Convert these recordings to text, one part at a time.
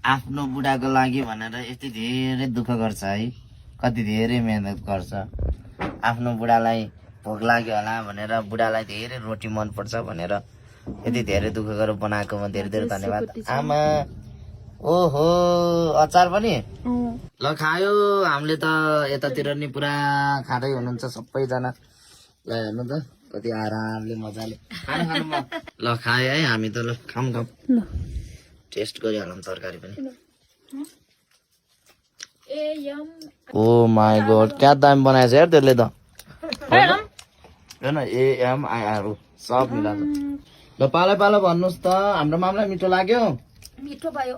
आफ्नो बुढाको लागि भनेर यति धेरै दुःख गर्छ है, कति धेरै मेहनत गर्छ। आफ्नो बुढालाई भोक लाग्यो होला भनेर, बुढालाई धेरै रोटी मनपर्छ भनेर यति धेरै दुःख गरेर बनाएकोमा धेरै धेरै धन्यवाद आमा। ओहो अचार पनि ल खायो। हामीले त यतातिर नि पुरा खाँदै हुनुहुन्छ सबैजना। ल हेर्नु त कति आरामले मजाले खानु खानु ल खायो है हामी त। ल खाऊँ टेस्ट गरिहालौँ तरकारी पनि। ओ माई गॉड क्या दामी बनाएछ यार त्यसले त। हेर्न AMIR सब मिलाएको। ल पालो पालो भन्नुहोस् त हाम्रो मामलाई मिठो लाग्यो? मिठो भयो,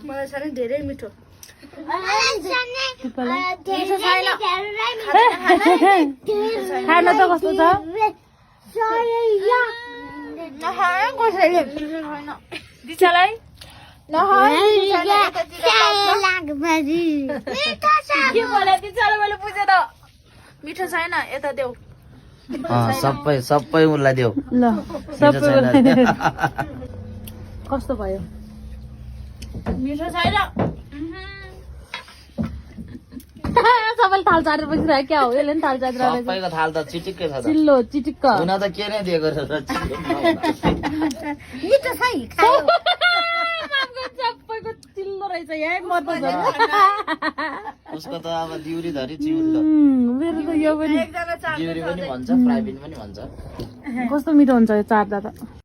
मलाई साह्रै धेरै मिठो। खाना त कस्तो छ? दिचालाई मैले बुझेन, मिठो छैन यता देऊ। सबै सबै उसलाई देऊ। ल कस्तो भयो? मिठो छैन। सबैले थाल चाटेर बसिरहेको क्या हो? यसले पनि थाल चाटेर सबैको थाल त चिटिक्कै छ त। चिल्लो चिटिक्क हुन त के नै दिएको छ मिठो छ सबैको चिल्लो रहेछ यहाँ म त उसको त अब दिउरी धरी चिउरी मेरो त यो पनि दिउरी पनि भन्छ, फ्राई पनि भन्छ। कस्तो मिठो हुन्छ यो चाट्दा त।